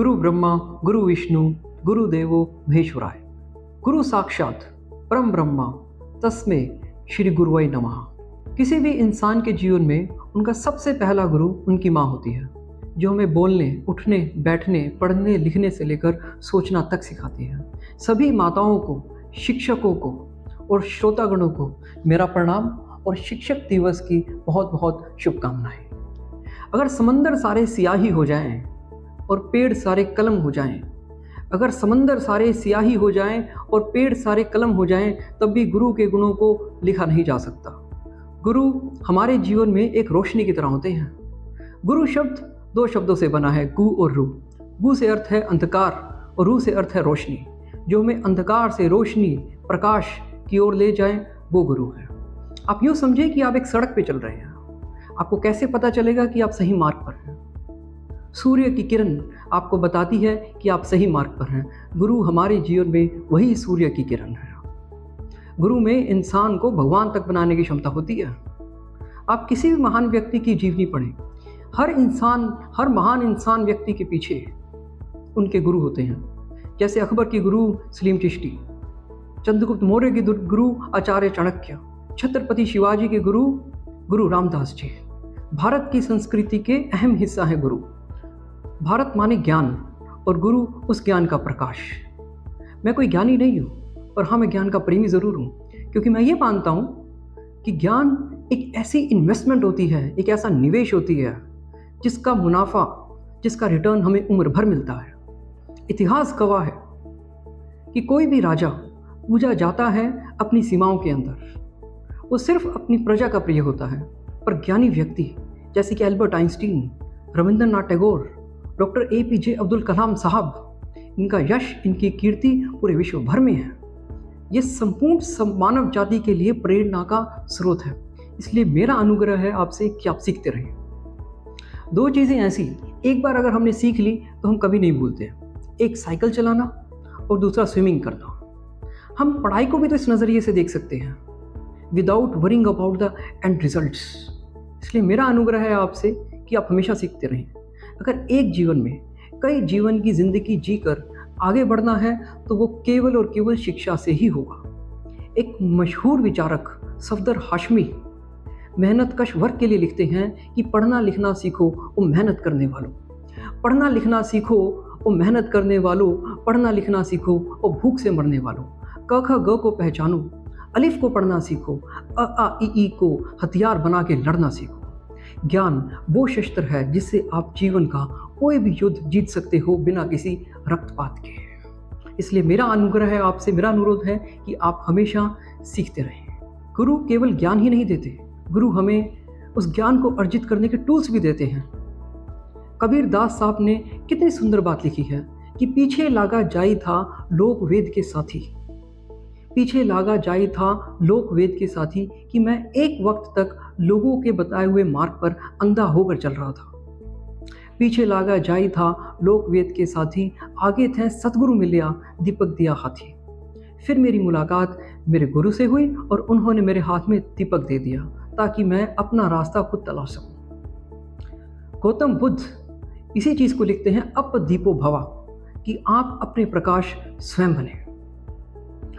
गुरु ब्रह्मा गुरु विष्णु गुरुदेवो महेश्वराय। गुरु साक्षात परम ब्रह्मा तस्मै श्री गुरुवे नमः। किसी भी इंसान के जीवन में उनका सबसे पहला गुरु उनकी माँ होती है, जो हमें बोलने, उठने, बैठने, पढ़ने, लिखने से लेकर सोचना तक सिखाती है। सभी माताओं को, शिक्षकों को और श्रोतागणों को मेरा प्रणाम और शिक्षक दिवस की बहुत बहुत शुभकामनाएं। अगर समंदर सारे स्याही हो जाएं और पेड़ सारे कलम हो जाएं, अगर समंदर सारे स्याही हो जाएं और पेड़ सारे कलम हो जाएं, तब भी गुरु के गुणों को लिखा नहीं जा सकता। गुरु हमारे जीवन में एक रोशनी की तरह होते हैं। गुरु शब्द दो शब्दों से बना है, गु और रू। गु से अर्थ है अंधकार और रू से अर्थ है रोशनी। जो हमें अंधकार से रोशनी, प्रकाश की ओर ले जाए, वो गुरु है। आप यूँ समझिए कि आप एक सड़क पे चल रहे हैं। आपको कैसे पता चलेगा कि आप सही मार्ग पर हैं? सूर्य की किरण आपको बताती है कि आप सही मार्ग पर हैं। गुरु हमारे जीवन में वही सूर्य की किरण है। गुरु में इंसान को भगवान तक बनाने की क्षमता होती है। आप किसी भी महान व्यक्ति की जीवनी पढ़ें, हर महान इंसान व्यक्ति के पीछे उनके गुरु होते हैं। जैसे अकबर की गुरु सलीम चिश्ती, चंद्रगुप्त मौर्य के गुरु आचार्य चाणक्य, छत्रपति शिवाजी के गुरु रामदास जी। भारत की संस्कृति के अहम हिस्सा है गुरु। भारत माने ज्ञान और गुरु उस ज्ञान का प्रकाश। मैं कोई ज्ञानी नहीं हूँ, पर हाँ, मैं ज्ञान का प्रेमी ज़रूर हूँ, क्योंकि मैं ये मानता हूँ कि ज्ञान एक ऐसी इन्वेस्टमेंट होती है, एक ऐसा निवेश होती है जिसका मुनाफा, जिसका रिटर्न हमें उम्र भर मिलता है। इतिहास गवाह है कि कोई भी राजा पूजा जाता है अपनी सीमाओं के अंदर, वो सिर्फ अपनी प्रजा का प्रिय होता है। पर ज्ञानी व्यक्ति जैसे कि Albert Einstein, Rabindranath Tagore, doctor APJ Abdul Kalam साहब, इनका यश, इनकी कीर्ति पूरे विश्व भर में है। ये संपूर्ण मानव जाति के लिए प्रेरणा का स्रोत है। इसलिए मेरा अनुग्रह है आपसे कि आप सीखते रहें। दो चीज़ें ऐसी, एक बार अगर हमने सीख ली तो हम कभी नहीं भूलते। एक साइकिल चलाना और दूसरा स्विमिंग करना। हम पढ़ाई को भी तो इस नज़रिए से देख सकते हैं, without worrying about the end results. इसलिए मेरा अनुग्रह है आपसे कि आप हमेशा सीखते रहें। अगर एक जीवन में कई जीवन की ज़िंदगी जीकर आगे बढ़ना है तो वो केवल और केवल शिक्षा से ही होगा। एक मशहूर विचारक सफदर हाशमी मेहनतकश वर्ग के लिए लिखते हैं कि पढ़ना लिखना सीखो वो मेहनत करने वालों, पढ़ना लिखना सीखो वो मेहनत करने वालों, पढ़ना लिखना सीखो वो भूख से मरने वालों। क ख ग को पहचानो, अलिफ को पढ़ना सीखो, अ आ इ ई को हथियार बना के लड़ना सीखो। ज्ञान वो शस्त्र है जिससे आप जीवन का कोई भी युद्ध जीत सकते हो बिना किसी रक्तपात के। इसलिए मेरा अनुग्रह है आपसे, मेरा अनुरोध है कि आप हमेशा सीखते रहें। गुरु केवल ज्ञान ही नहीं देते, गुरु हमें उस ज्ञान को अर्जित करने के टूल्स भी देते हैं। कबीर दास साहब ने कितनी सुंदर बात लिखी है कि पीछे लागा जाई था लोक वेद के साथी, पीछे लागा जाई था लोक वेद के साथी, कि मैं एक वक्त तक लोगों के बताए हुए मार्ग पर अंधा होकर चल रहा था। पीछे लागा जाई था लोक वेद के साथी, आगे थे सतगुरु मिलिया दीपक दिया हाथी। फिर मेरी मुलाकात मेरे गुरु से हुई और उन्होंने मेरे हाथ में दीपक दे दिया ताकि मैं अपना रास्ता खुद तलाश सकूं। गौतम बुद्ध इसी चीज़ को लिखते हैं, अप दीपो भवा, कि आप अपने प्रकाश स्वयं बने।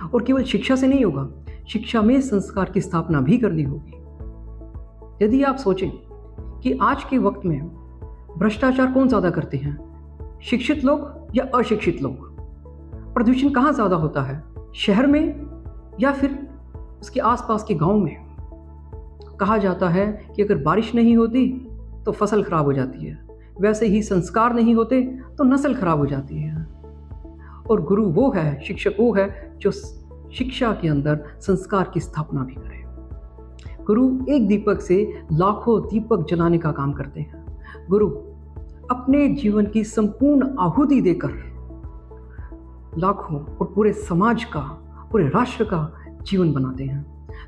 और केवल शिक्षा से नहीं होगा, शिक्षा में संस्कार की स्थापना भी करनी होगी। यदि आप सोचें कि आज के वक्त में भ्रष्टाचार कौन ज़्यादा करते हैं, शिक्षित लोग या अशिक्षित लोग? प्रदूषण कहाँ ज़्यादा होता है, शहर में या फिर उसके आसपास के गांव में? कहा जाता है कि अगर बारिश नहीं होती तो फसल खराब हो जाती है, वैसे ही संस्कार नहीं होते तो नस्ल खराब हो जाती है। और गुरु वो है, शिक्षक वो है जो शिक्षा के अंदर संस्कार की स्थापना भी करे। गुरु एक दीपक से लाखों दीपक जलाने का काम करते हैं। गुरु अपने जीवन की संपूर्ण आहुति देकर लाखों और पूरे समाज का, पूरे राष्ट्र का जीवन बनाते हैं।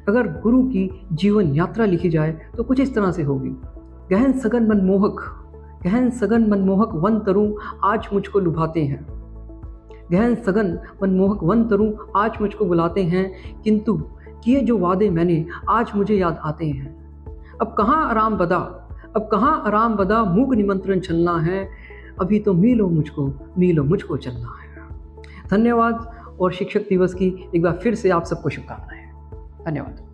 अगर गुरु की जीवन यात्रा लिखी जाए तो कुछ इस तरह से होगी। गहन सघन मनमोहक वन तरुं आज मुझको लुभाते हैं, गहन सघन मनमोहक वन तरुं आज मुझको बुलाते हैं, किंतु किए जो वादे मैंने आज मुझे याद आते हैं। अब कहाँ आराम बदा मूक निमंत्रण चलना है, अभी तो मीलों मुझको चलना है। धन्यवाद और शिक्षक दिवस की एक बार फिर से आप सबको शुभकामनाएं। धन्यवाद।